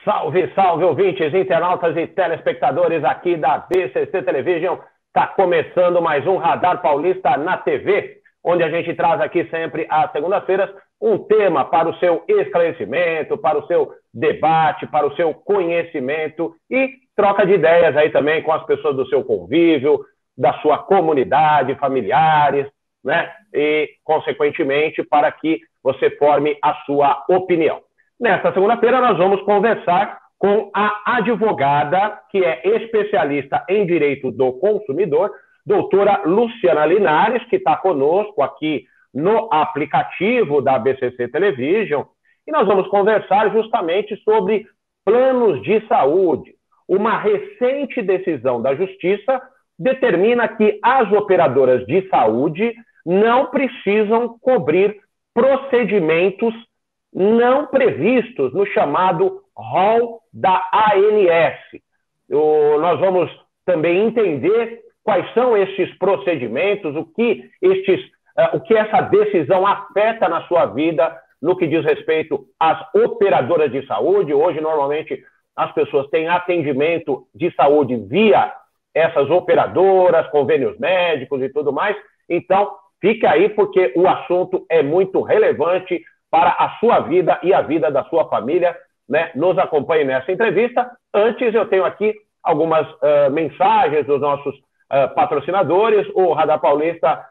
Salve, salve, ouvintes, internautas e telespectadores aqui da BCC Television. Está começando mais um Radar Paulista na TV, onde a gente traz aqui sempre às segundas-feiras um tema para o seu esclarecimento, para o seu debate, para o seu conhecimento e troca de ideias aí também com as pessoas do seu convívio, da sua comunidade, familiares, né? E, consequentemente, para que você forme a sua opinião. Nesta segunda-feira, nós vamos conversar com a advogada, que é especialista em direito do consumidor, doutora Luciana Linares, que está conosco aqui no aplicativo da BCC Television. E nós vamos conversar justamente sobre planos de saúde. Uma recente decisão da Justiça determina que as operadoras de saúde não precisam cobrir procedimentos não previstos no chamado rol da ANS. Nós vamos também entender quais são esses procedimentos, o que essa decisão afeta na sua vida no que diz respeito às operadoras de saúde. Hoje, normalmente, as pessoas têm atendimento de saúde via essas operadoras, convênios médicos e tudo mais. Então, fica aí porque o assunto é muito relevante para a sua vida e a vida da sua família, né? Nos acompanhe nessa entrevista. Antes, eu tenho aqui algumas mensagens dos nossos patrocinadores, o Radar Paulista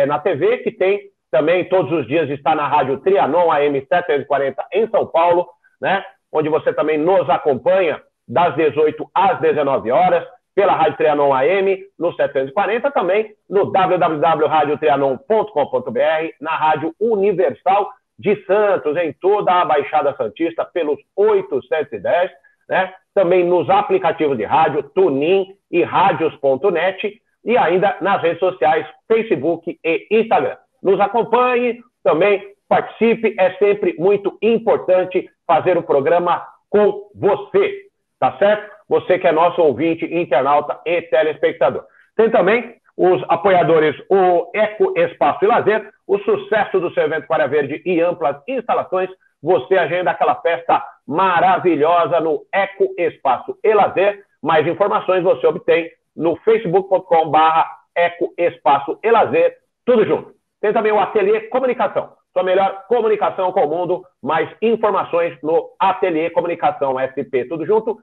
na TV, que tem também todos os dias, está na Rádio Trianon AM 740 em São Paulo, né? Onde você também nos acompanha das 18 às 19 horas, pela Rádio Trianon AM, no 740, também no www.radiotrianon.com.br, na Rádio Universal de Santos, em toda a Baixada Santista, pelos 810, né? Também nos aplicativos de rádio, TuneIn e radios.net, e ainda nas redes sociais, Facebook e Instagram. Nos acompanhe, também participe, é sempre muito importante fazer o programa com você, tá certo? Você que é nosso ouvinte, internauta e telespectador. Tem também os apoiadores, o Eco Espaço e Lazer, o sucesso do seu evento Área Verde e amplas instalações. Você agenda aquela festa maravilhosa no Eco Espaço e Lazer. Mais informações você obtém no facebook.com/Eco Espaço e Lazer, tudo junto. Tem também o Ateliê Comunicação, sua melhor comunicação com o mundo. Mais informações no Ateliê Comunicação SP, tudo junto,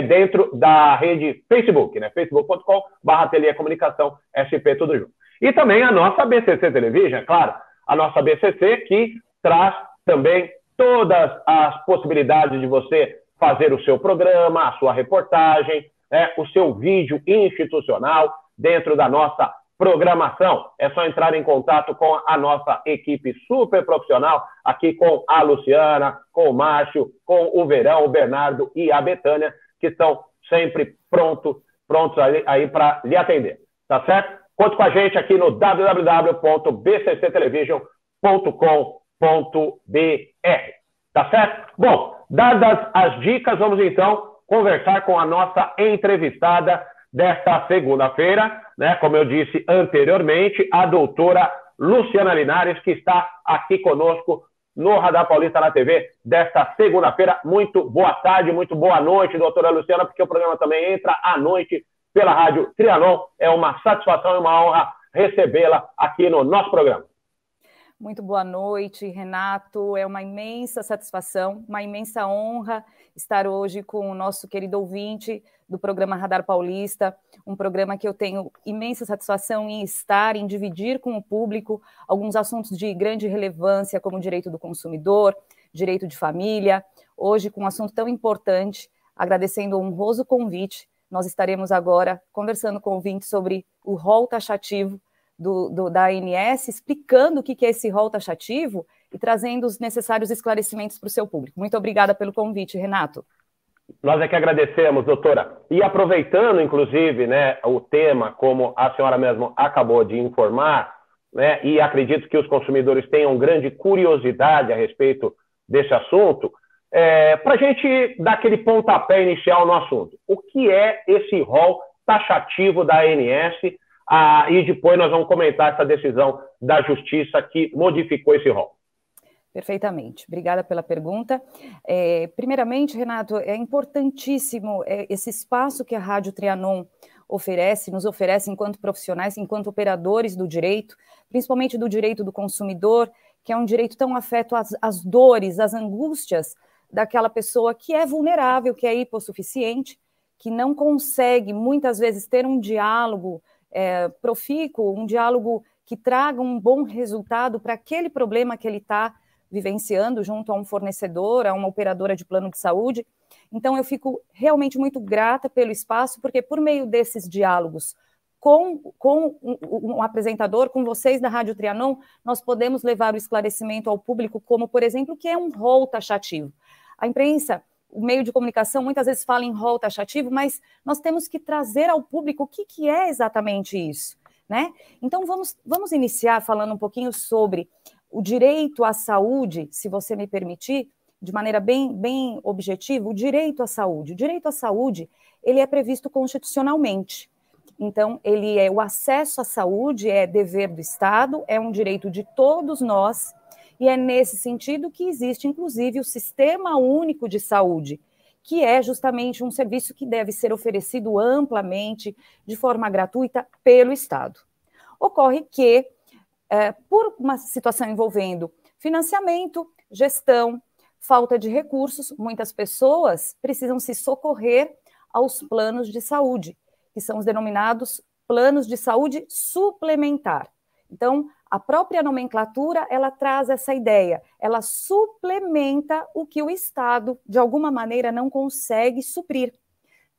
dentro da rede Facebook, né? facebook.com/Ateliê Comunicação SP, tudo junto. E também a nossa BCC Television, é claro, a nossa BCC que traz também todas as possibilidades de você fazer o seu programa, a sua reportagem, o seu vídeo institucional dentro da nossa programação. É só entrar em contato com a nossa equipe super profissional, aqui com a Luciana, com o Márcio, com o Verão, o Bernardo e a Betânia, que estão sempre prontos aí para lhe atender, tá certo? Conte com a gente aqui no www.bcctelevision.com.br, tá certo? Bom, dadas as dicas, vamos então conversar com a nossa entrevistada desta segunda-feira, né? Como eu disse anteriormente, a doutora Luciana Linares, que está aqui conosco no Radar Paulista na TV desta segunda-feira. Muito boa tarde, muito boa noite, doutora Luciana, porque o programa também entra à noite pela Rádio Trianon. É uma satisfação e uma honra recebê-la aqui no nosso programa. Muito boa noite, Renato. É uma imensa satisfação, uma imensa honra estar hoje com o nosso querido ouvinte do programa Radar Paulista, um programa que eu tenho imensa satisfação em estar, em dividir com o público alguns assuntos de grande relevância, como direito do consumidor, direito de família. Hoje, com um assunto tão importante, agradecendo o honroso convite, nós estaremos agora conversando com o ouvinte sobre o rol taxativo da ANS, explicando o que é esse rol taxativo e trazendo os necessários esclarecimentos para o seu público. Muito obrigada pelo convite, Renato. Nós é que agradecemos, doutora. E aproveitando, inclusive, né, o tema, como a senhora mesmo acabou de informar, né, e acredito que os consumidores tenham grande curiosidade a respeito desse assunto, para a gente dar aquele pontapé inicial no assunto. O que é esse rol taxativo da ANS? E depois nós vamos comentar essa decisão da Justiça que modificou esse rol. Perfeitamente. Obrigada pela pergunta. Primeiramente, Renato, é importantíssimo esse espaço que a Rádio Trianon nos oferece enquanto profissionais, enquanto operadores do direito, principalmente do direito do consumidor, que é um direito tão afeto às dores, às angústias daquela pessoa que é vulnerável, que é hipossuficiente, que não consegue, muitas vezes, ter um diálogo profícuo, um diálogo que traga um bom resultado para aquele problema que ele está vivenciando junto a um fornecedor, a uma operadora de plano de saúde. Então, eu fico realmente muito grata pelo espaço, porque por meio desses diálogos com um apresentador, com vocês da Rádio Trianon, nós podemos levar o esclarecimento ao público, como, por exemplo, o que é um rol taxativo. A imprensa, o meio de comunicação, muitas vezes fala em rol taxativo, mas nós temos que trazer ao público o que é exatamente isso, né? Então, vamos iniciar falando um pouquinho sobre o direito à saúde, se você me permitir, de maneira bem objetiva, o direito à saúde. O direito à saúde, ele é previsto constitucionalmente. Então, o acesso à saúde é dever do Estado, é um direito de todos nós, e é nesse sentido que existe, inclusive, o Sistema Único de Saúde, que é justamente um serviço que deve ser oferecido amplamente, de forma gratuita, pelo Estado. Ocorre que, por uma situação envolvendo financiamento, gestão, falta de recursos, muitas pessoas precisam se socorrer aos planos de saúde, que são os denominados planos de saúde suplementar. Então, a própria nomenclatura, ela traz essa ideia, ela suplementa o que o Estado, de alguma maneira, não consegue suprir,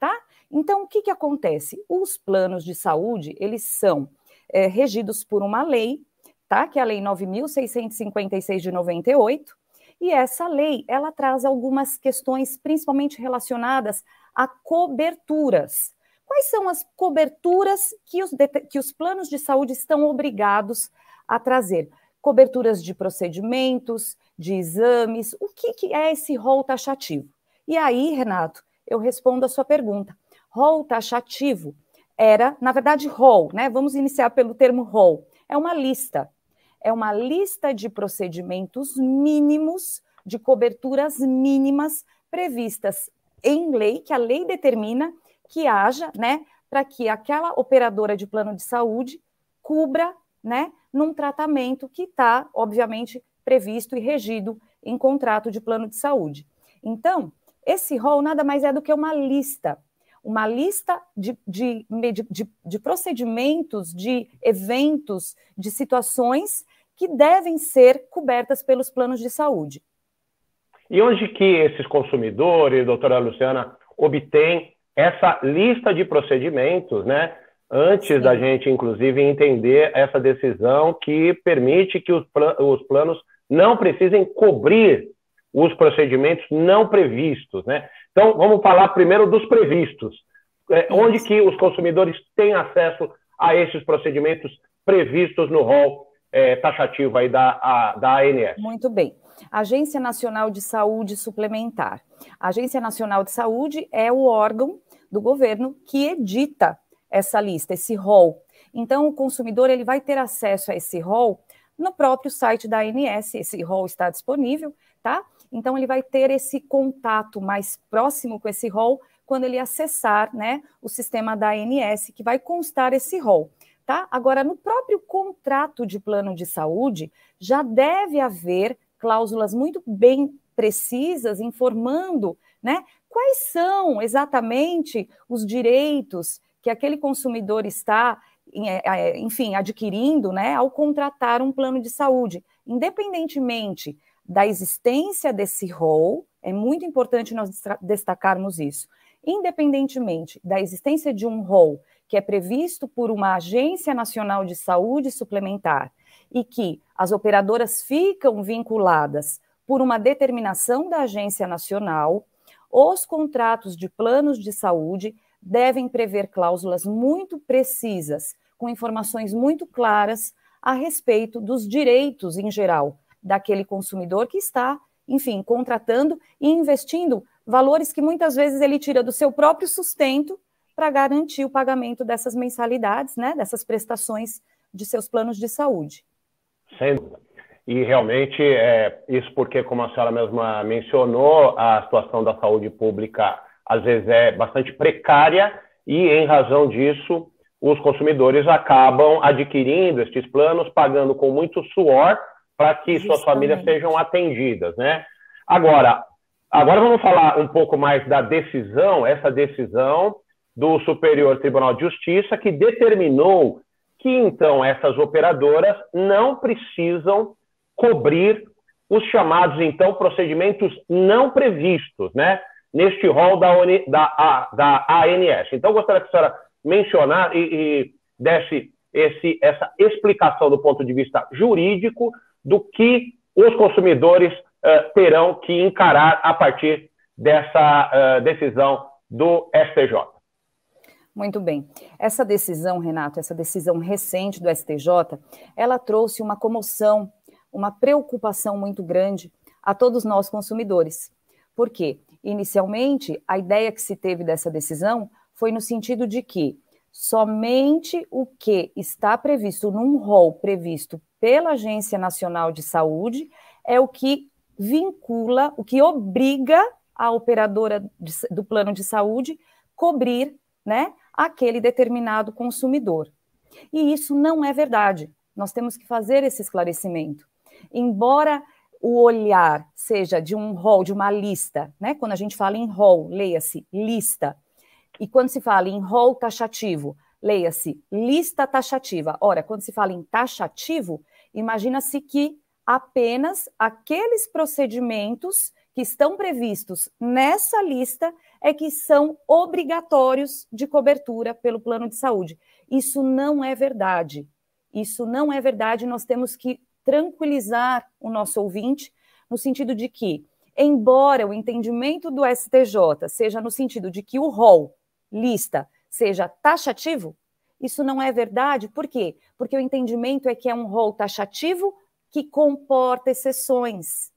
tá? Então, o que acontece? Os planos de saúde, eles são regidos por uma lei, tá? Que é a Lei 9.656 de 98, e essa lei, ela traz algumas questões principalmente relacionadas a coberturas. Quais são as coberturas que os planos de saúde estão obrigados a trazer? Coberturas de procedimentos, de exames, o que é esse rol taxativo? E aí, Renato, eu respondo a sua pergunta. Rol taxativo era, na verdade, rol, né? Vamos iniciar pelo termo rol. É uma lista. É uma lista de procedimentos mínimos, de coberturas mínimas previstas em lei, que a lei determina que haja, né, para que aquela operadora de plano de saúde cubra, né, num tratamento que está, obviamente, previsto e regido em contrato de plano de saúde. Então, esse rol nada mais é do que uma lista de procedimentos, de eventos, de situações que devem ser cobertas pelos planos de saúde. E onde que esses consumidores, doutora Luciana, obtêm essa lista de procedimentos, né? Antes da gente, inclusive, entender essa decisão que permite que os planos não precisem cobrir os procedimentos não previstos, né? Então, vamos falar primeiro dos previstos. Onde que os consumidores têm acesso a esses procedimentos previstos no rol taxativo aí da ANS? Muito bem. Agência Nacional de Saúde Suplementar. A Agência Nacional de Saúde é o órgão do governo que edita essa lista, esse rol. Então, o consumidor ele vai ter acesso a esse rol no próprio site da ANS, esse rol está disponível, tá? Então, ele vai ter esse contato mais próximo com esse rol quando ele acessar, né, o sistema da ANS, que vai constar esse rol, tá? Agora, no próprio contrato de plano de saúde, já deve haver cláusulas muito bem precisas, informando, né, quais são exatamente os direitos que aquele consumidor está, enfim, adquirindo, né, ao contratar um plano de saúde, independentemente da existência desse rol, é muito importante nós destacarmos isso, independentemente da existência de um rol que é previsto por uma Agência Nacional de Saúde Suplementar e que as operadoras ficam vinculadas por uma determinação da Agência Nacional, os contratos de planos de saúde devem prever cláusulas muito precisas, com informações muito claras a respeito dos direitos em geral daquele consumidor que está, enfim, contratando e investindo valores que muitas vezes ele tira do seu próprio sustento para garantir o pagamento dessas mensalidades, né, dessas prestações de seus planos de saúde. Sem dúvida. E realmente, isso porque, como a senhora mesma mencionou, a situação da saúde pública às vezes é bastante precária e, em razão disso, os consumidores acabam adquirindo estes planos, pagando com muito suor para que suas famílias sejam atendidas, né? Agora vamos falar um pouco mais da decisão, essa decisão do Superior Tribunal de Justiça, que determinou que, então, essas operadoras não precisam cobrir os chamados, então, procedimentos não previstos, né, neste rol da ANS. Então, gostaria que a senhora mencionar e desse essa explicação do ponto de vista jurídico do que os consumidores terão que encarar a partir dessa decisão do STJ. Muito bem. Essa decisão, Renato, essa decisão recente do STJ, ela trouxe uma comoção, uma preocupação muito grande a todos nós consumidores. Por quê? Inicialmente, a ideia que se teve dessa decisão foi no sentido de que somente o que está previsto num rol previsto pela Agência Nacional de Saúde é o que vincula, o que obriga a operadora do plano de saúde cobrir, né, aquele determinado consumidor. E isso não é verdade. Nós temos que fazer esse esclarecimento. Embora o olhar seja de um rol, de uma lista, né? Quando a gente fala em rol, leia-se lista. E quando se fala em rol taxativo, leia-se lista taxativa. Ora, quando se fala em taxativo, imagina-se que apenas aqueles procedimentos que estão previstos nessa lista é que são obrigatórios de cobertura pelo plano de saúde. Isso não é verdade. Isso não é verdade. Nós temos que tranquilizar o nosso ouvinte no sentido de que, embora o entendimento do STJ seja no sentido de que o rol, lista, seja taxativo, isso não é verdade. Por quê? Porque o entendimento é que é um rol taxativo que comporta exceções.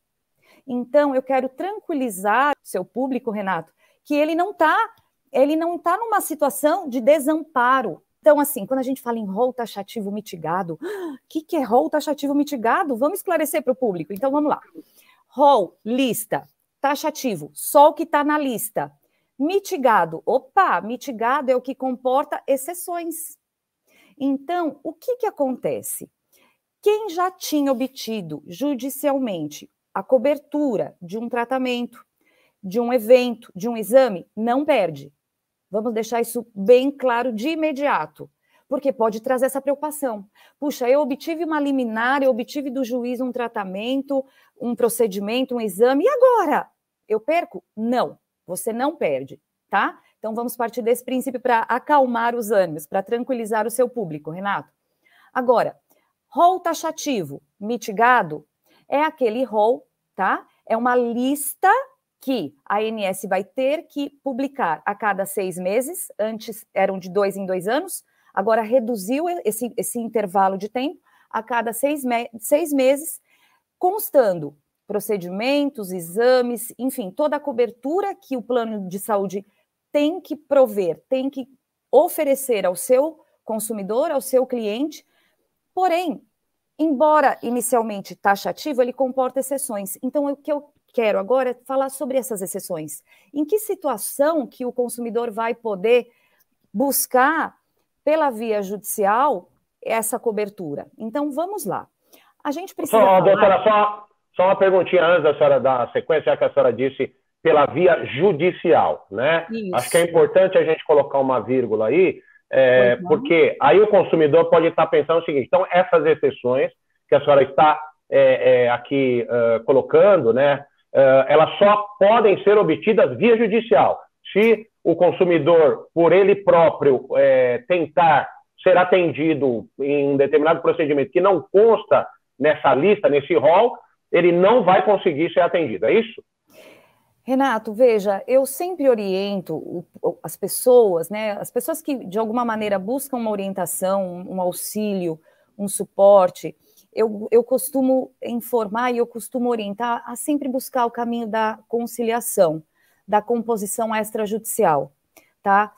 Então, eu quero tranquilizar o seu público, Renato, que ele não tá numa situação de desamparo. Então, assim, quando a gente fala em rol taxativo mitigado, o que é rol taxativo mitigado? Vamos esclarecer para o público. Então, vamos lá. Rol, lista, taxativo, só o que está na lista. Mitigado, mitigado é o que comporta exceções. Então, o que acontece? Quem já tinha obtido judicialmente a cobertura de um tratamento, de um evento, de um exame, não perde. Vamos deixar isso bem claro de imediato, porque pode trazer essa preocupação. Puxa, eu obtive uma liminar, eu obtive do juiz um tratamento, um procedimento, um exame, e agora? Eu perco? Não, você não perde, tá? Então vamos partir desse princípio para acalmar os ânimos, para tranquilizar o seu público, Renato. Agora, rol taxativo mitigado é aquele rol, tá? É uma lista que a ANS vai ter que publicar a cada 6 meses, antes eram de 2 em 2 anos, agora reduziu esse intervalo de tempo a cada 6 meses, constando procedimentos, exames, enfim, toda a cobertura que o plano de saúde tem que prover, tem que oferecer ao seu consumidor, ao seu cliente. Porém, embora inicialmente taxativo, ele comporta exceções. Então, o que eu quero agora é falar sobre essas exceções. Em que situação que o consumidor vai poder buscar, pela via judicial, essa cobertura? Então, vamos lá. A gente precisa falar... Doutora, só uma perguntinha antes da senhora dar a sequência, já que a senhora disse pela via judicial, né? Isso. Acho que é importante a gente colocar uma vírgula aí, porque aí o consumidor pode estar pensando o seguinte: então, essas exceções que a senhora está aqui colocando, né, elas só podem ser obtidas via judicial. Se o consumidor, por ele próprio, tentar ser atendido em um determinado procedimento que não consta nessa lista, nesse rol, ele não vai conseguir ser atendido, é isso? Renato, veja, eu sempre oriento as pessoas, né, as pessoas que de alguma maneira buscam uma orientação, um auxílio, um suporte, eu costumo informar e eu costumo orientar a sempre buscar o caminho da conciliação, da composição extrajudicial, tá?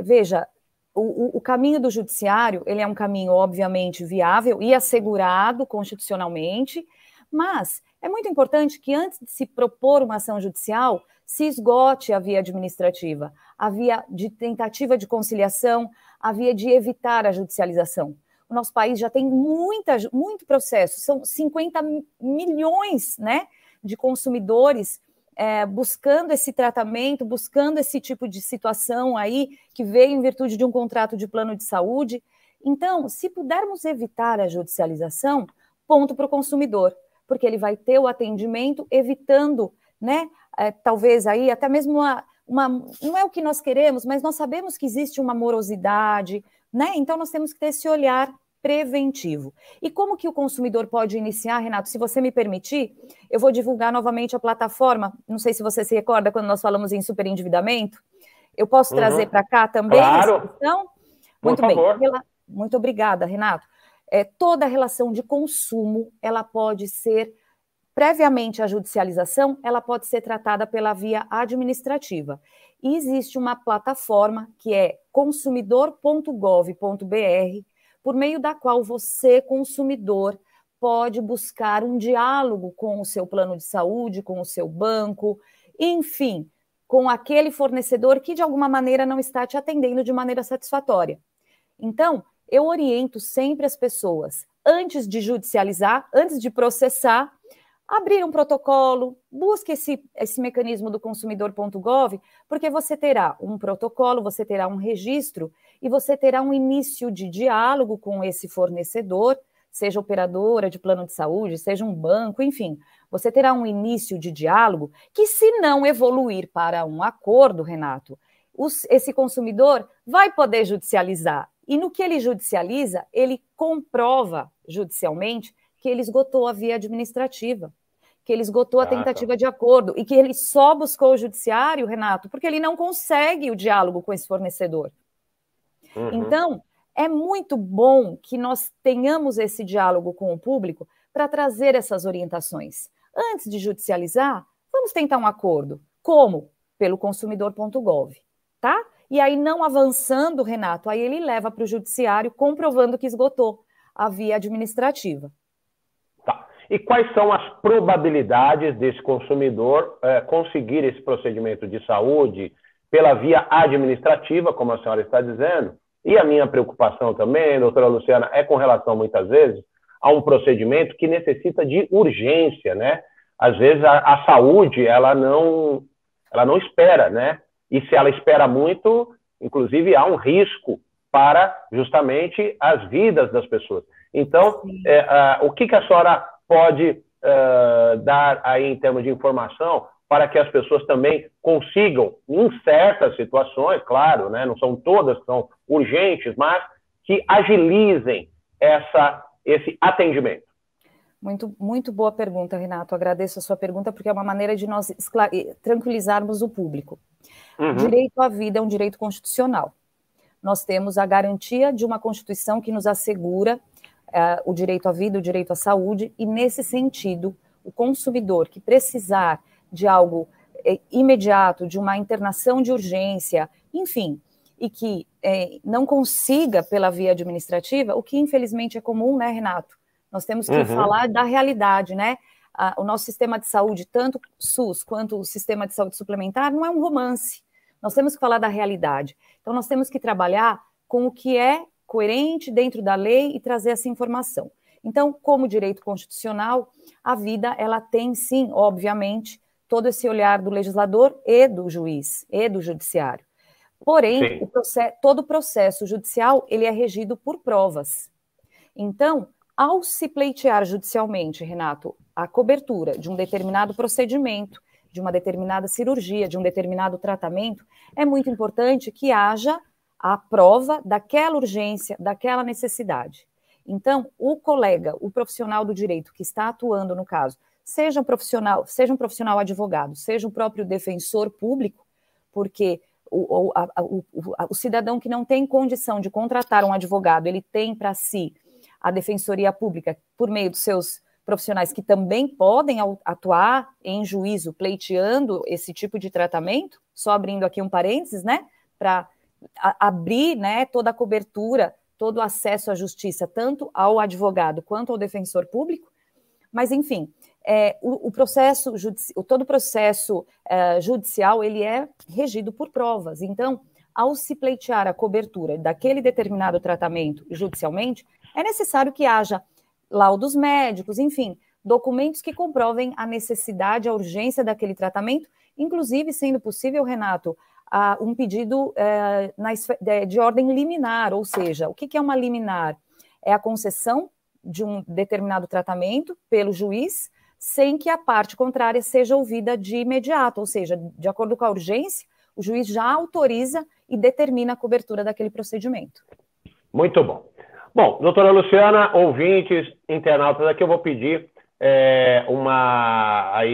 Veja, o caminho do judiciário, ele é um caminho, obviamente, viável e assegurado constitucionalmente, mas é muito importante que antes de se propor uma ação judicial, se esgote a via administrativa, a via de tentativa de conciliação, a via de evitar a judicialização. O nosso país já tem muito processo, são 50 milhões, né, de consumidores buscando esse tratamento, buscando esse tipo de situação aí, que veio em virtude de um contrato de plano de saúde. Então, se pudermos evitar a judicialização, ponto para o consumidor, porque ele vai ter o atendimento evitando, né, talvez aí até mesmo não é o que nós queremos, mas nós sabemos que existe uma morosidade, né, então nós temos que ter esse olhar preventivo. E como que o consumidor pode iniciar, Renato? Se você me permitir, eu vou divulgar novamente a plataforma, não sei se você se recorda quando nós falamos em superendividamento, eu posso trazer para cá também claro. essa questão? Muito bem. Muito obrigada, Renato. Toda relação de consumo, ela pode ser, previamente à judicialização, ela pode ser tratada pela via administrativa. E existe uma plataforma que é consumidor.gov.br, por meio da qual você, consumidor, pode buscar um diálogo com o seu plano de saúde, com o seu banco, enfim, com aquele fornecedor que, de alguma maneira, não está te atendendo de maneira satisfatória. Então, eu oriento sempre as pessoas, antes de judicializar, antes de processar, abrir um protocolo, busque esse mecanismo do consumidor.gov, porque você terá um protocolo, você terá um registro e você terá um início de diálogo com esse fornecedor, seja operadora de plano de saúde, seja um banco, enfim, você terá um início de diálogo que, se não evoluir para um acordo, Renato, esse consumidor vai poder judicializar. E no que ele judicializa, ele comprova judicialmente que ele esgotou a via administrativa, que ele esgotou a tentativa de acordo e que ele só buscou o judiciário, Renato, porque ele não consegue o diálogo com esse fornecedor. Então, é muito bom que nós tenhamos esse diálogo com o público para trazer essas orientações. Antes de judicializar, vamos tentar um acordo. Como? Pelo consumidor.gov, tá? E aí, não avançando, Renato, aí ele leva para o judiciário comprovando que esgotou a via administrativa. Tá. E quais são as probabilidades desse consumidor conseguir esse procedimento de saúde pela via administrativa, como a senhora está dizendo? E a minha preocupação também, doutora Luciana, é com relação, muitas vezes, a um procedimento que necessita de urgência, né? Às vezes, a saúde, ela não espera, né? E se ela espera muito, inclusive, há um risco para, justamente, as vidas das pessoas. Então, o que a senhora pode dar aí em termos de informação para que as pessoas também consigam, em certas situações, claro, né, não são todas que são urgentes, mas que agilizem esse atendimento? Muito boa pergunta, Renato. Agradeço a sua pergunta, porque é uma maneira de nós tranquilizarmos o público. O direito à vida é um direito constitucional. Nós temos a garantia de uma Constituição que nos assegura o direito à vida, o direito à saúde, e nesse sentido, o consumidor que precisar de algo imediato, de uma internação de urgência, enfim, e que não consiga pela via administrativa, o que infelizmente é comum, né, Renato? Nós temos que falar da realidade, né? O nosso sistema de saúde, tanto SUS quanto o sistema de saúde suplementar, não é um romance. Nós temos que falar da realidade. Então, nós temos que trabalhar com o que é coerente dentro da lei e trazer essa informação. Então, como direito constitucional, a vida, ela tem, sim, obviamente, todo esse olhar do legislador e do juiz, e do judiciário. Porém, todo o processo judicial, ele é regido por provas. Então, ao se pleitear judicialmente, Renato, a cobertura de um determinado procedimento, de uma determinada cirurgia, de um determinado tratamento, é muito importante que haja a prova daquela urgência, daquela necessidade. Então, o colega, o profissional do direito que está atuando no caso, seja um profissional advogado, seja o próprio defensor público, porque o cidadão que não tem condição de contratar um advogado, ele tem para si a Defensoria Pública, por meio dos seus profissionais que também podem atuar em juízo pleiteando esse tipo de tratamento, só abrindo aqui um parênteses, né, para abrir, né, toda a cobertura, todo o acesso à justiça, tanto ao advogado quanto ao defensor público, mas enfim, todo o processo judicial, ele é regido por provas, então, ao se pleitear a cobertura daquele determinado tratamento judicialmente, é necessário que haja laudos médicos, enfim, documentos que comprovem a necessidade, a urgência daquele tratamento, inclusive sendo possível, Renato, um pedido de ordem liminar, ou seja, o que é uma liminar? É a concessão de um determinado tratamento pelo juiz, sem que a parte contrária seja ouvida de imediato, ou seja, de acordo com a urgência, o juiz já autoriza e determina a cobertura daquele procedimento. Muito bom. Bom, doutora Luciana, ouvintes, internautas, aqui eu vou pedir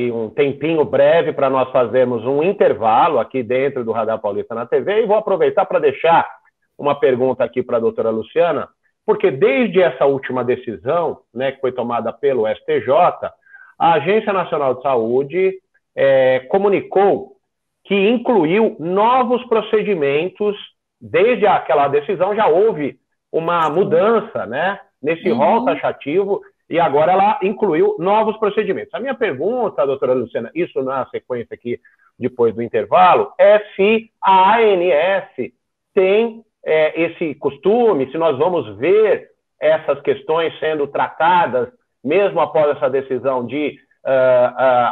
um tempinho breve para nós fazermos um intervalo aqui dentro do Radar Paulista na TV, e vou aproveitar para deixar uma pergunta aqui para a doutora Luciana, porque desde essa última decisão, né, que foi tomada pelo STJ, a Agência Nacional de Saúde comunicou que incluiu novos procedimentos. Desde aquela decisão já houve uma mudança, né, nesse rol taxativo, e agora ela incluiu novos procedimentos. A minha pergunta, doutora Luciana, isso na sequência aqui, depois do intervalo, é se a ANS tem esse costume, se nós vamos ver essas questões sendo tratadas, mesmo após essa decisão de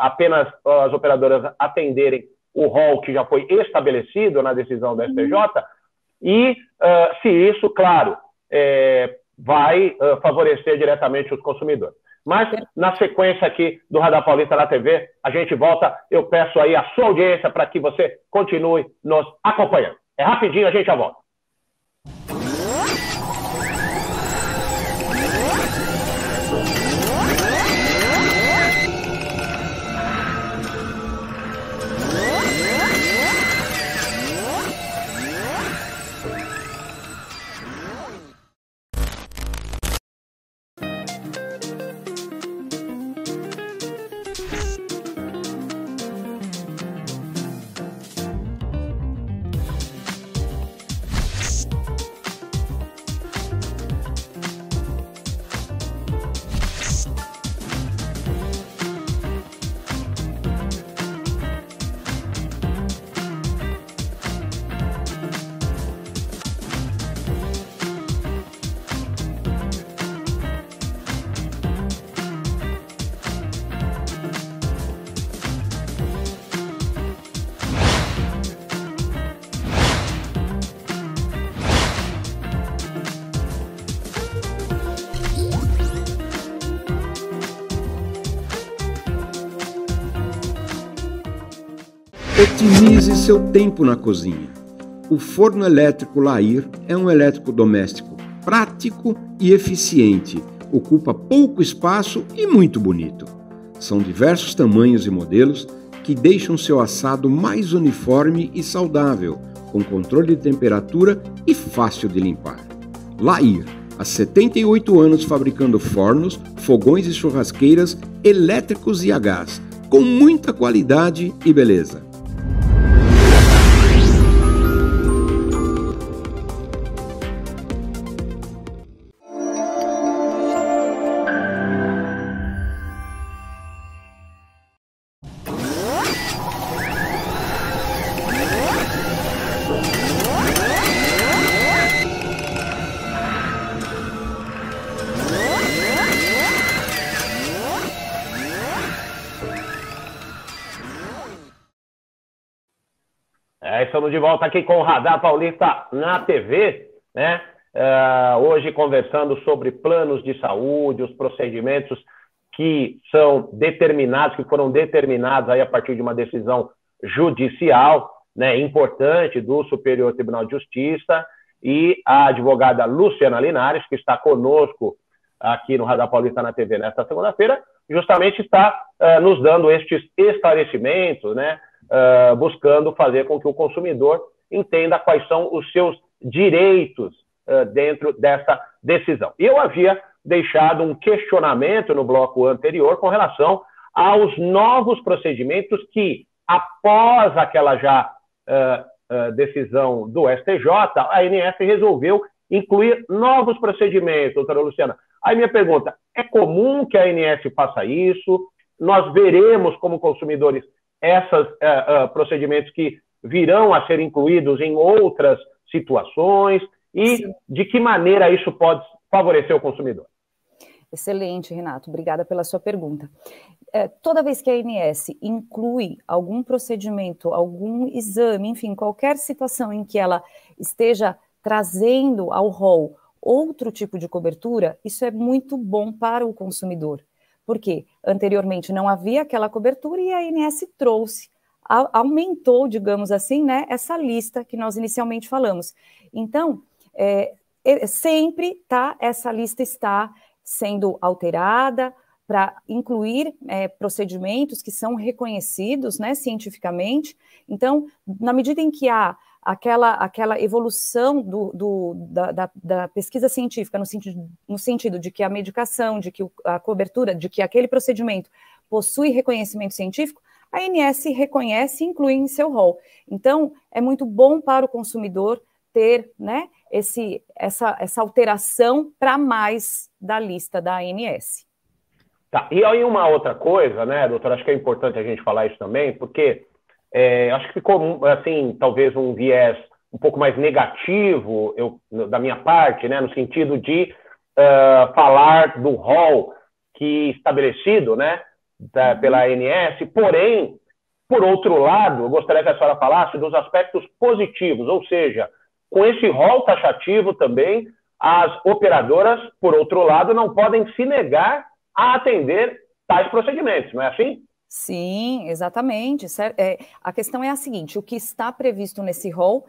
apenas as operadoras atenderem o rol que já foi estabelecido na decisão do STJ, e se isso, claro, vai favorecer diretamente os consumidores. Mas, na sequência aqui do Radar Paulista na TV, a gente volta. Eu peço aí a sua audiência para que você continue nos acompanhando. É rapidinho, a gente já volta. Otimize seu tempo na cozinha. O forno elétrico Lair é um eletrodoméstico prático e eficiente, ocupa pouco espaço e muito bonito. São diversos tamanhos e modelos que deixam seu assado mais uniforme e saudável, com controle de temperatura e fácil de limpar. Lair, há 78 anos fabricando fornos, fogões e churrasqueiras elétricos e a gás, com muita qualidade e beleza. Estamos de volta aqui com o Radar Paulista na TV, né? Hoje conversando sobre planos de saúde, os procedimentos que são determinados, que foram determinados aí a partir de uma decisão judicial, né, importante do Superior Tribunal de Justiça, e a advogada Luciana Linares, que está conosco aqui no Radar Paulista na TV nesta segunda-feira, justamente está nos dando estes esclarecimentos, né? Buscando fazer com que o consumidor entenda quais são os seus direitos dentro dessa decisão. E eu havia deixado um questionamento no bloco anterior com relação aos novos procedimentos que, após aquela já decisão do STJ, a ANS resolveu incluir novos procedimentos, doutora Luciana. Aí minha pergunta, é comum que a ANS faça isso? Nós veremos como consumidores esses procedimentos que virão a ser incluídos em outras situações? E Sim. De que maneira isso pode favorecer o consumidor? Excelente, Renato. Obrigada pela sua pergunta. Toda vez que a ANS inclui algum procedimento, algum exame, enfim, qualquer situação em que ela esteja trazendo ao rol outro tipo de cobertura, isso é muito bom para o consumidor. Porque anteriormente não havia aquela cobertura e a ANS trouxe, aumentou, digamos assim, né, essa lista que nós inicialmente falamos. Então, sempre essa lista está sendo alterada para incluir procedimentos que são reconhecidos, né, cientificamente. Então, na medida em que há aquela evolução da pesquisa científica no sentido de que a medicação, de que a cobertura, de que aquele procedimento possui reconhecimento científico, a ANS reconhece e inclui em seu rol. Então, é muito bom para o consumidor ter, né, essa alteração para mais da lista da ANS. Tá, e aí uma outra coisa, né, doutora, acho que é importante a gente falar isso também, porque acho que ficou, assim, talvez um viés um pouco mais negativo da minha parte, né, no sentido de falar do rol estabelecido, né, pela ANS, porém, por outro lado, eu gostaria que a senhora falasse dos aspectos positivos, ou seja, com esse rol taxativo também, as operadoras, por outro lado, não podem se negar a atender tais procedimentos, não é assim? Sim, exatamente. A questão é a seguinte, o que está previsto nesse rol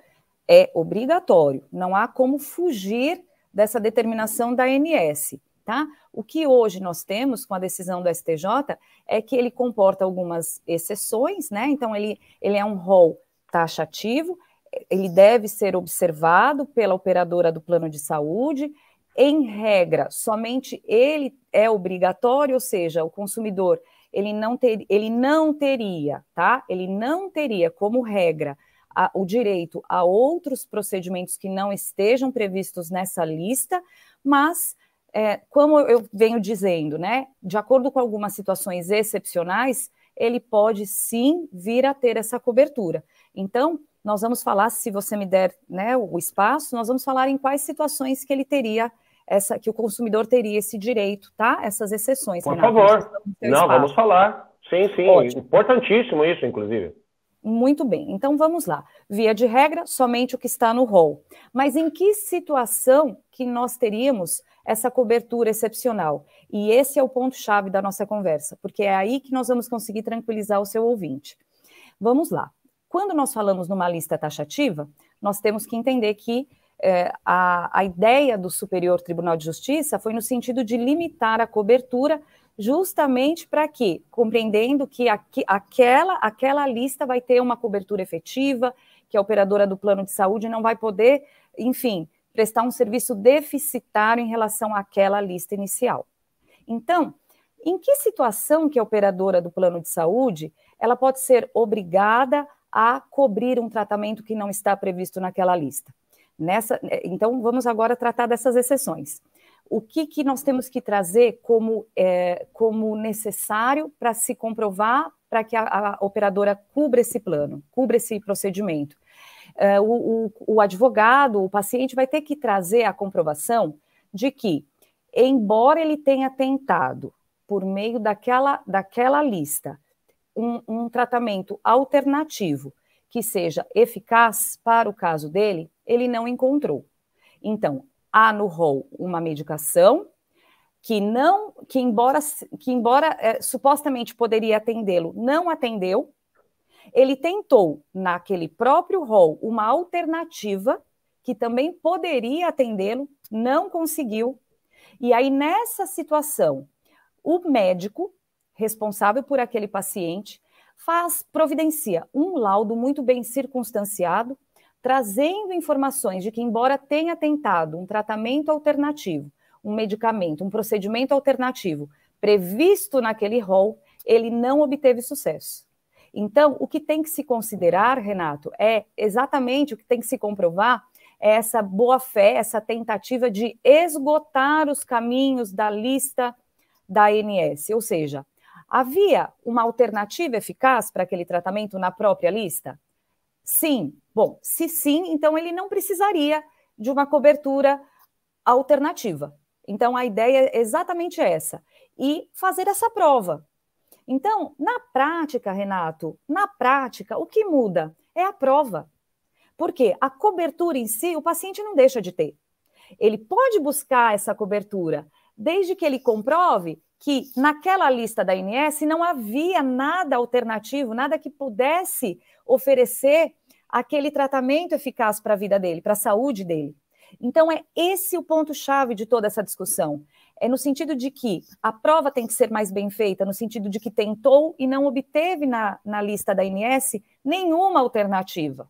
é obrigatório, não há como fugir dessa determinação da ANS, tá? O que hoje nós temos com a decisão do STJ é que ele comporta algumas exceções, né? Então, ele é um rol taxativo, ele deve ser observado pela operadora do plano de saúde. Em regra, somente ele é obrigatório, ou seja, o consumidor ele não teria, tá? Ele não teria como regra o direito a outros procedimentos que não estejam previstos nessa lista, mas como eu venho dizendo, né? De acordo com algumas situações excepcionais, ele pode sim vir a ter essa cobertura. Então, nós vamos falar, se você me der, né, o espaço, nós vamos falar em quais situações que ele teria que o consumidor teria esse direito, tá? Essas exceções. Por Renato, favor. Não, vamos falar. Sim, sim. Ótimo. Importantíssimo isso, inclusive. Muito bem. Então, vamos lá. Via de regra, somente o que está no rol. Mas em que situação que nós teríamos essa cobertura excepcional? E esse é o ponto-chave da nossa conversa, porque é aí que nós vamos conseguir tranquilizar o seu ouvinte. Vamos lá. Quando nós falamos numa lista taxativa, nós temos que entender que a ideia do Superior Tribunal de Justiça foi no sentido de limitar a cobertura justamente para quê? Compreendendo que aquela lista vai ter uma cobertura efetiva, que a operadora do plano de saúde não vai poder, enfim, prestar um serviço deficitário em relação àquela lista inicial. Então, em que situação que a operadora do plano de saúde ela pode ser obrigada a cobrir um tratamento que não está previsto naquela lista? Então, vamos agora tratar dessas exceções. O que nós temos que trazer como necessário para se comprovar para que a operadora cubra esse plano, cubra esse procedimento? O advogado, o paciente vai ter que trazer a comprovação de que, embora ele tenha tentado, por meio daquela lista, um tratamento alternativo que seja eficaz para o caso dele, ele não encontrou. Então, há no rol uma medicação que embora supostamente poderia atendê-lo, não atendeu. Ele tentou, naquele próprio rol, uma alternativa que também poderia atendê-lo, não conseguiu. E aí, nessa situação, o médico responsável por aquele paciente providencia um laudo muito bem circunstanciado, trazendo informações de que, embora tenha tentado um tratamento alternativo, um medicamento, um procedimento alternativo previsto naquele rol, ele não obteve sucesso. Então, o que tem que se considerar, Renato, é exatamente o que tem que se comprovar, é essa boa-fé, essa tentativa de esgotar os caminhos da lista da ANS, ou seja, havia uma alternativa eficaz para aquele tratamento na própria lista? Sim. Bom, se sim, então ele não precisaria de uma cobertura alternativa. Então, a ideia é exatamente essa. E fazer essa prova. Então, na prática, Renato, na prática, o que muda é a prova. Porque a cobertura em si, o paciente não deixa de ter. Ele pode buscar essa cobertura, desde que ele comprove que naquela lista da ANS não havia nada alternativo, nada que pudesse oferecer aquele tratamento eficaz para a vida dele, para a saúde dele. Então, é esse o ponto-chave de toda essa discussão. É no sentido de que a prova tem que ser mais bem feita, no sentido de que tentou e não obteve na lista da ANS nenhuma alternativa.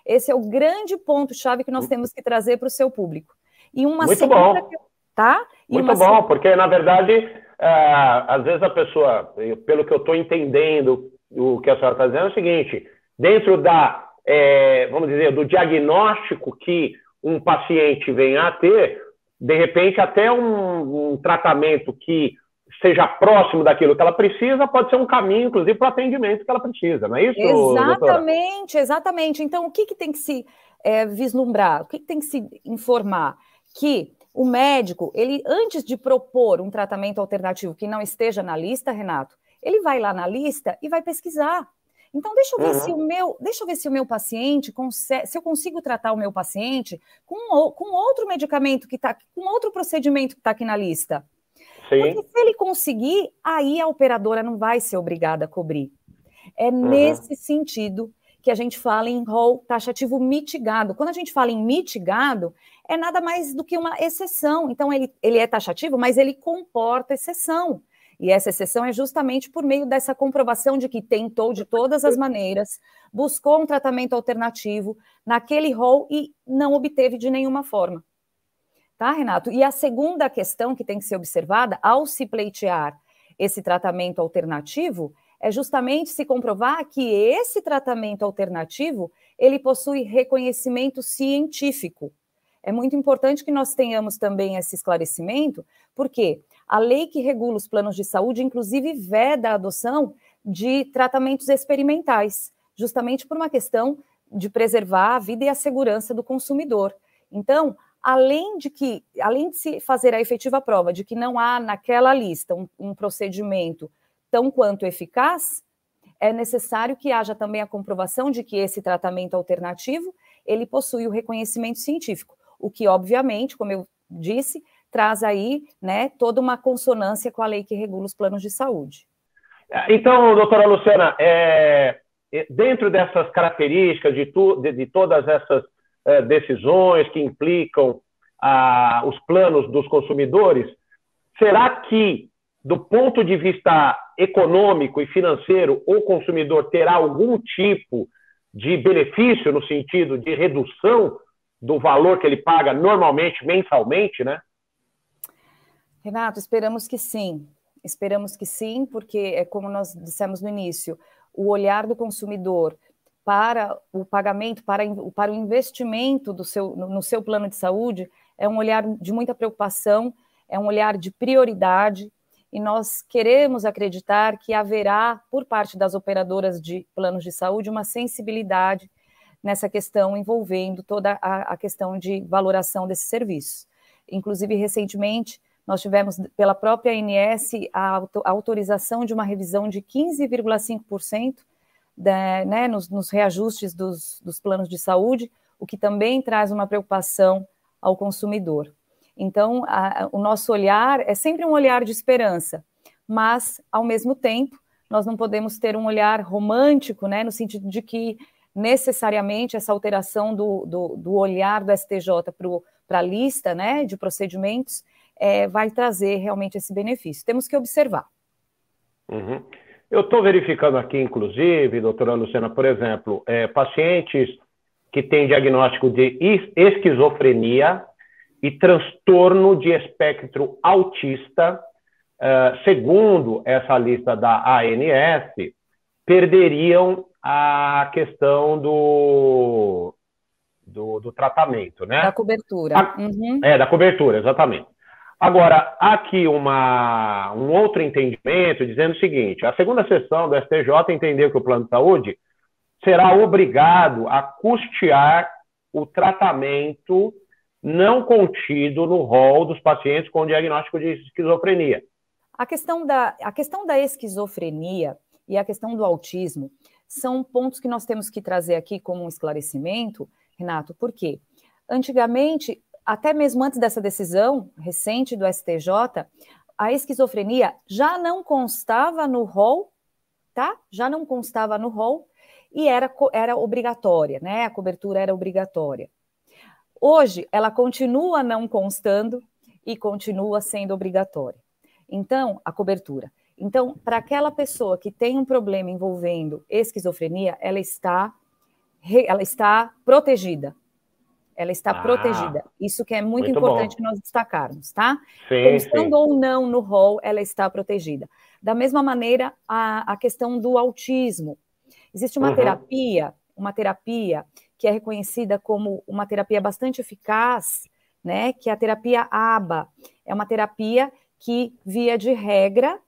Esse é o grande ponto-chave que nós temos que trazer para o seu público. E uma Muito bom. Tá? Muito bom, porque, na verdade, às vezes a pessoa, pelo que eu estou entendendo, o que a senhora está dizendo é o seguinte, dentro da, vamos dizer, do diagnóstico que um paciente vem a ter, de repente, até um tratamento que seja próximo daquilo que ela precisa, pode ser um caminho, inclusive, para o atendimento que ela precisa, não é isso, exatamente, doutora? Exatamente. Então, o que tem que se vislumbrar? O que tem que se informar? Que o médico, ele, antes de propor um tratamento alternativo que não esteja na lista, Renato, ele vai lá na lista e vai pesquisar. Então, deixa eu ver se o meu paciente, se eu consigo tratar o meu paciente com outro medicamento que está, com outro procedimento que está aqui na lista. Sim. Porque se ele conseguir, aí a operadora não vai ser obrigada a cobrir. É nesse sentido que a gente fala em rol taxativo mitigado. Quando a gente fala em mitigado, é nada mais do que uma exceção. Então, ele é taxativo, mas ele comporta exceção. E essa exceção é justamente por meio dessa comprovação de que tentou de todas as maneiras, buscou um tratamento alternativo naquele rol e não obteve de nenhuma forma. Tá, Renato? E a segunda questão que tem que ser observada ao se pleitear esse tratamento alternativo é justamente se comprovar que esse tratamento alternativo, ele possui reconhecimento científico. É muito importante que nós tenhamos também esse esclarecimento, porque a lei que regula os planos de saúde, inclusive, veda a adoção de tratamentos experimentais, justamente por uma questão de preservar a vida e a segurança do consumidor. Então, além de se fazer a efetiva prova de que não há naquela lista um procedimento tão quanto eficaz, é necessário que haja também a comprovação de que esse tratamento alternativo, ele possui o reconhecimento científico, o que, obviamente, como eu disse, traz aí, né, toda uma consonância com a lei que regula os planos de saúde. Então, doutora Luciana, dentro dessas características, de todas essas decisões que implicam os planos dos consumidores, será que, do ponto de vista econômico e financeiro, o consumidor terá algum tipo de benefício no sentido de redução do valor que ele paga normalmente, mensalmente, né? Renato, esperamos que sim, porque é como nós dissemos no início, o olhar do consumidor para o pagamento, para o investimento no seu plano de saúde, é um olhar de muita preocupação, é um olhar de prioridade, e nós queremos acreditar que haverá, por parte das operadoras de planos de saúde, uma sensibilidade nessa questão envolvendo toda a questão de valoração desses serviços. Inclusive, recentemente, nós tivemos, pela própria ANS, a autorização de uma revisão de 15,5% né, nos reajustes dos planos de saúde, o que também traz uma preocupação ao consumidor. Então, o nosso olhar é sempre um olhar de esperança, mas, ao mesmo tempo, nós não podemos ter um olhar romântico, né, no sentido de que, necessariamente, essa alteração do olhar do STJ para a lista, né, de procedimentos vai trazer realmente esse benefício. Temos que observar. Uhum. Eu estou verificando aqui, inclusive, doutora Luciana, por exemplo, pacientes que têm diagnóstico de esquizofrenia e transtorno de espectro autista, segundo essa lista da ANS, perderiam a questão do tratamento, né? Da cobertura. Da cobertura, exatamente. Agora, há aqui um outro entendimento dizendo o seguinte: a segunda sessão do STJ entendeu que o plano de saúde será obrigado a custear o tratamento não contido no rol dos pacientes com diagnóstico de esquizofrenia. A questão da esquizofrenia e a questão do autismo são pontos que nós temos que trazer aqui como um esclarecimento, Renato, por quê? Antigamente, até mesmo antes dessa decisão recente do STJ, a esquizofrenia já não constava no rol, tá? Já não constava no rol e era obrigatória, né? A cobertura era obrigatória. Hoje, ela continua não constando e continua sendo obrigatória. Então, a cobertura. Então, para aquela pessoa que tem um problema envolvendo esquizofrenia, ela está protegida. Ela está protegida. Isso que é muito importante nós destacarmos, tá? Constando ou não no rol, ela está protegida. Da mesma maneira, a questão do autismo. Existe uma terapia que é reconhecida como uma terapia bastante eficaz, né? Que é a terapia ABA. É uma terapia que, via de regra,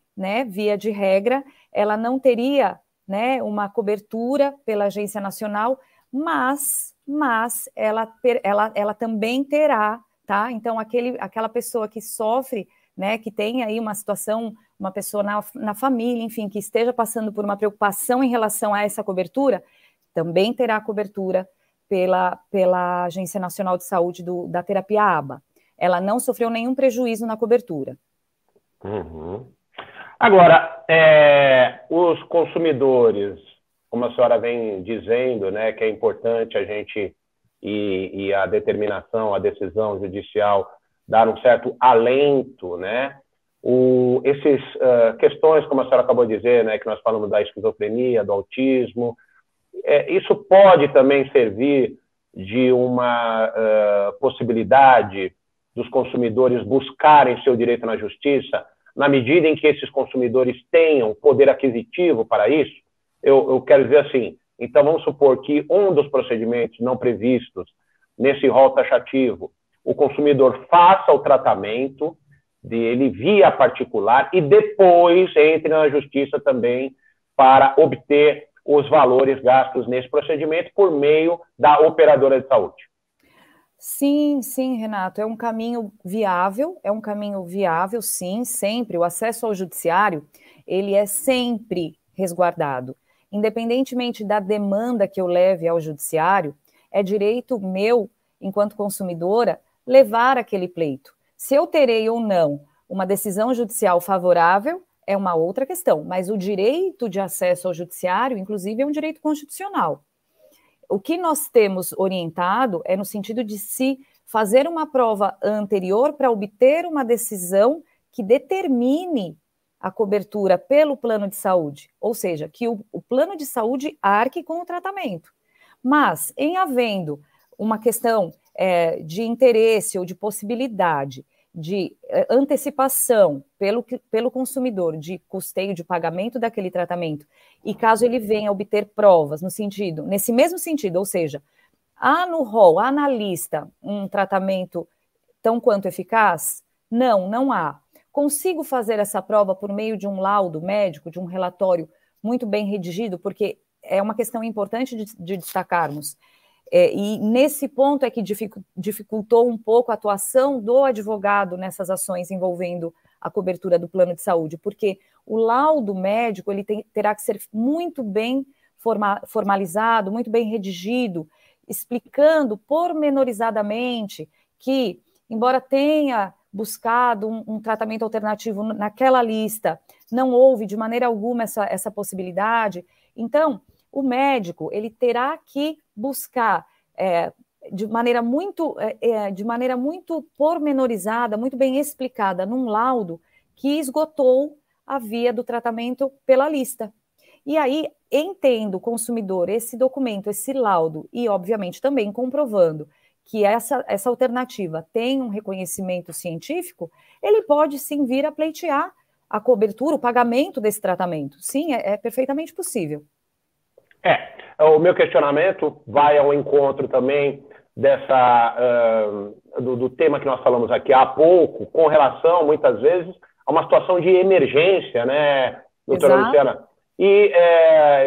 ela não teria, né, uma cobertura pela Agência Nacional, mas ela também terá, tá? Então, aquela pessoa que sofre, né, que tem aí uma situação, uma pessoa na família, enfim, que esteja passando por uma preocupação em relação a essa cobertura, também terá cobertura pela Agência Nacional de Saúde da terapia ABA. Ela não sofreu nenhum prejuízo na cobertura. Agora, os consumidores, como a senhora vem dizendo, né, que é importante a gente e a determinação, a decisão judicial dar um certo alento, né? Essas questões, como a senhora acabou de dizer, né, que nós falamos da esquizofrenia, do autismo, isso pode também servir de uma possibilidade dos consumidores buscarem seu direito na justiça, na medida em que esses consumidores tenham poder aquisitivo para isso. Eu quero dizer assim, então vamos supor que um dos procedimentos não previstos nesse rol taxativo, o consumidor faça o tratamento dele via particular e depois entre na justiça também para obter os valores gastos nesse procedimento por meio da operadora de saúde. Sim, Renato, é um caminho viável, sim, sempre. O acesso ao judiciário, ele é sempre resguardado. Independentemente da demanda que eu leve ao judiciário, é direito meu, enquanto consumidora, levar aquele pleito. Se eu terei ou não uma decisão judicial favorável, é uma outra questão, mas o direito de acesso ao judiciário, inclusive, é um direito constitucional. O que nós temos orientado é no sentido de se fazer uma prova anterior para obter uma decisão que determine a cobertura pelo plano de saúde, ou seja, que o plano de saúde arque com o tratamento. Mas, em havendo uma questão de interesse ou de possibilidade de antecipação pelo consumidor de custeio de pagamento daquele tratamento, e caso ele venha obter provas nesse mesmo sentido, ou seja, há no rol, há na lista um tratamento tão quanto eficaz? Não há. Consigo fazer essa prova por meio de um laudo médico, de um relatório muito bem redigido, porque é uma questão importante de destacarmos. E nesse ponto é que dificultou um pouco a atuação do advogado nessas ações envolvendo a cobertura do plano de saúde, porque o laudo médico ele terá que ser muito bem formalizado, muito bem redigido, explicando pormenorizadamente que, embora tenha buscado um tratamento alternativo naquela lista, não houve de maneira alguma essa possibilidade. Então, o médico ele terá que buscar de maneira muito pormenorizada, muito bem explicada, num laudo que esgotou a via do tratamento pela lista. E aí, entendo o consumidor esse documento, esse laudo, e obviamente também comprovando que essa alternativa tem um reconhecimento científico, ele pode sim vir a pleitear a cobertura, o pagamento desse tratamento. Sim, é perfeitamente possível. O meu questionamento vai ao encontro também do tema que nós falamos aqui há pouco, com relação, muitas vezes, a uma situação de emergência, né, doutora Luciana? E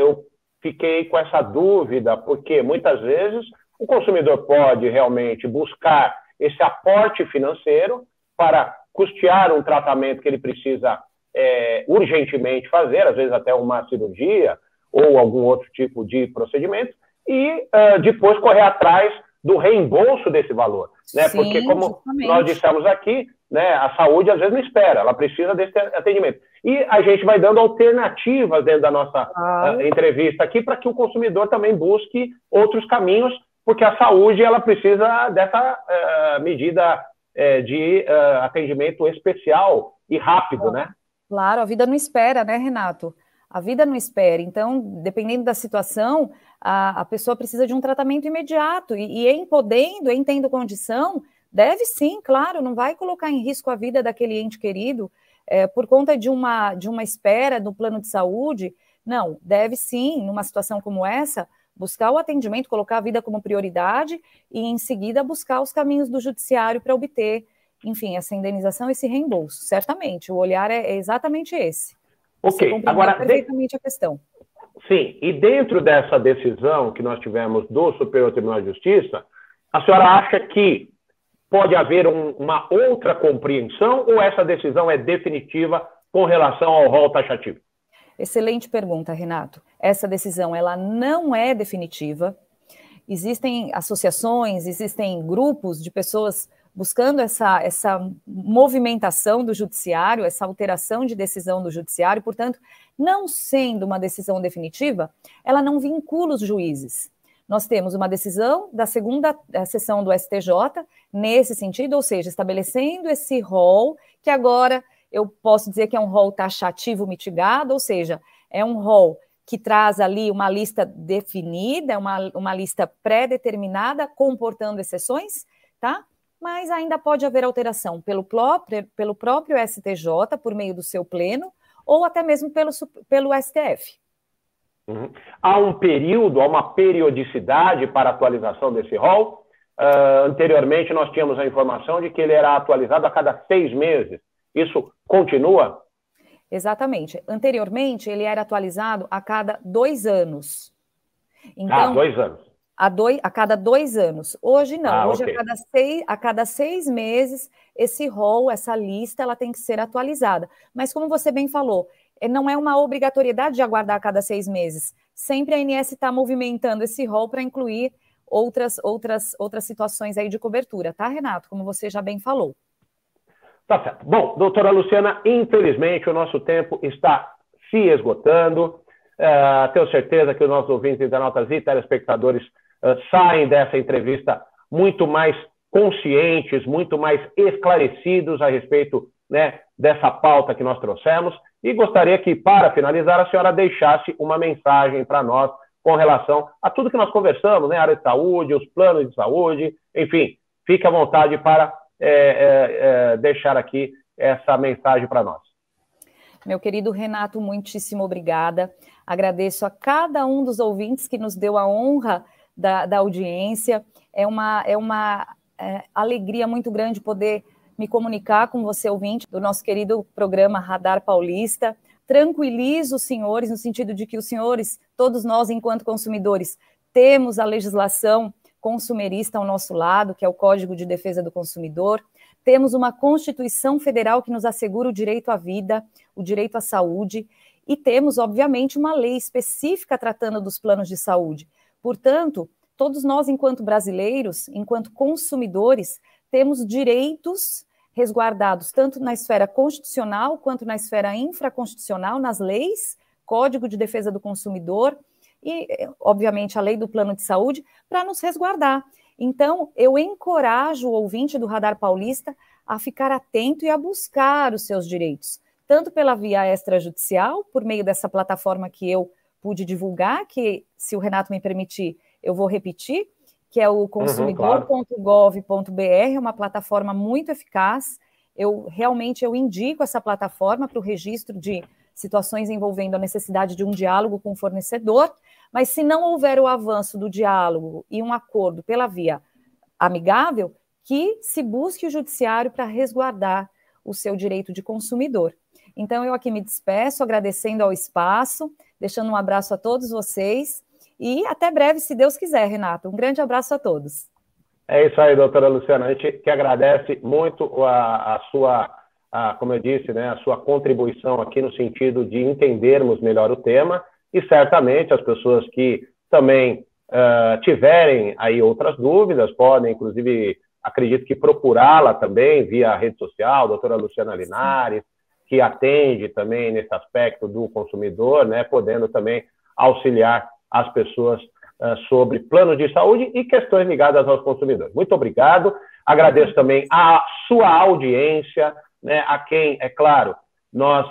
eu fiquei com essa dúvida, porque muitas vezes o consumidor pode realmente buscar esse aporte financeiro para custear um tratamento que ele precisa urgentemente fazer, às vezes até uma cirurgia ou algum outro tipo de procedimento, e depois correr atrás do reembolso desse valor, né? Sim, porque, como justamente nós dissemos aqui, né, a saúde às vezes não espera, ela precisa desse atendimento. E a gente vai dando alternativas dentro da nossa entrevista aqui para que o consumidor também busque outros caminhos, porque a saúde ela precisa dessa medida de atendimento especial e rápido, né? Claro, a vida não espera, né, Renato? A vida não espera, então, dependendo da situação, a pessoa precisa de um tratamento imediato, e em tendo condição, deve sim, claro, não vai colocar em risco a vida daquele ente querido por conta de uma espera no plano de saúde. Não, deve sim, numa situação como essa, buscar o atendimento, colocar a vida como prioridade e, em seguida, buscar os caminhos do judiciário para obter, enfim, essa indenização, esse reembolso. Certamente, o olhar é exatamente esse. Ok, agora perfeitamente a questão. Sim, e dentro dessa decisão que nós tivemos do Superior Tribunal de Justiça, a senhora acha que pode haver uma outra compreensão ou essa decisão é definitiva com relação ao rol taxativo? Excelente pergunta, Renato. Essa decisão ela não é definitiva. Existem associações, existem grupos de pessoas buscando essa movimentação do judiciário, essa alteração de decisão do judiciário, portanto, não sendo uma decisão definitiva, ela não vincula os juízes. Nós temos uma decisão da segunda sessão do STJ nesse sentido, ou seja, estabelecendo esse rol, que agora eu posso dizer que é um rol taxativo mitigado, ou seja, é um rol que traz ali uma lista definida, uma lista pré-determinada, comportando exceções, tá? Mas ainda pode haver alteração pelo próprio STJ, por meio do seu pleno, ou até mesmo pelo STF. Uhum. Há um período, há uma periodicidade para a atualização desse rol? Anteriormente, nós tínhamos a informação de que ele era atualizado a cada 6 meses. Isso continua? Exatamente. Anteriormente, ele era atualizado a cada 2 anos. Então, 2 anos. A cada 2 anos. Hoje não. Hoje, okay. a cada 6 meses, esse rol, essa lista, ela tem que ser atualizada. Mas, como você bem falou, não é uma obrigatoriedade de aguardar a cada 6 meses. Sempre a ANS está movimentando esse rol para incluir outras situações aí de cobertura, tá, Renato? Como você já bem falou. Tá certo. Bom, doutora Luciana, infelizmente o nosso tempo está se esgotando. Tenho certeza que os nossos ouvintes, internautas e telespectadores saem dessa entrevista muito mais conscientes, muito mais esclarecidos a respeito, né, dessa pauta que nós trouxemos. E gostaria que, para finalizar, a senhora deixasse uma mensagem para nós com relação a tudo que nós conversamos, né, a área de saúde, os planos de saúde, enfim, fique à vontade para deixar aqui essa mensagem para nós. Meu querido Renato, muitíssimo obrigada. Agradeço a cada um dos ouvintes que nos deu a honra da audiência. É uma alegria muito grande poder me comunicar com você, ouvinte, do nosso querido programa Radar Paulista. Tranquilizo os senhores, no sentido de que os senhores, todos nós, enquanto consumidores, temos a legislação consumerista ao nosso lado, que é o Código de Defesa do Consumidor. Temos uma Constituição Federal que nos assegura o direito à vida, o direito à saúde, e temos, obviamente, uma lei específica tratando dos planos de saúde. Portanto, todos nós, enquanto brasileiros, enquanto consumidores, temos direitos resguardados tanto na esfera constitucional quanto na esfera infraconstitucional, nas leis, Código de Defesa do Consumidor e, obviamente, a lei do plano de saúde, para nos resguardar. Então, eu encorajo o ouvinte do Radar Paulista a ficar atento e a buscar os seus direitos, tanto pela via extrajudicial, por meio dessa plataforma que eu pude divulgar, que, se o Renato me permitir, eu vou repetir, que é o consumidor.gov.br, é uma plataforma muito eficaz. Eu indico essa plataforma para o registro de situações envolvendo a necessidade de um diálogo com o fornecedor, mas se não houver o avanço do diálogo e um acordo pela via amigável, que se busque o judiciário para resguardar o seu direito de consumidor. Então, eu aqui me despeço, agradecendo ao espaço, deixando um abraço a todos vocês, e até breve, se Deus quiser, Renato. Um grande abraço a todos. É isso aí, doutora Luciana. A gente que agradece muito a sua, como eu disse, né, a sua contribuição aqui no sentido de entendermos melhor o tema, e certamente as pessoas que também tiverem aí outras dúvidas, podem, inclusive, acredito que procurá-la também via rede social, doutora Luciana Linares, que atende também nesse aspecto do consumidor, né, podendo também auxiliar as pessoas sobre plano de saúde e questões ligadas aos consumidores. Muito obrigado. Agradeço também a sua audiência, né, a quem, é claro, nós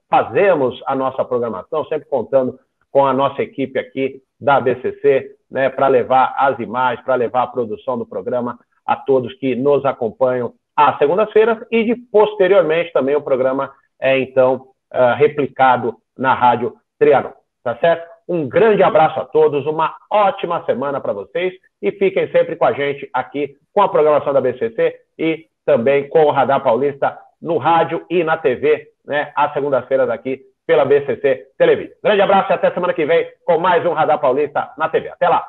fazemos a nossa programação, sempre contando com a nossa equipe aqui da BCC, né, para levar as imagens, para levar a produção do programa a todos que nos acompanham às segundas-feiras e, posteriormente, também o programa é, então, replicado na Rádio Trianon. Tá certo? Um grande abraço a todos, uma ótima semana para vocês e fiquem sempre com a gente aqui com a programação da BCC e também com o Radar Paulista no rádio e na TV, né, às segundas-feiras aqui pela BCC Televisão. Grande abraço e até semana que vem com mais um Radar Paulista na TV. Até lá!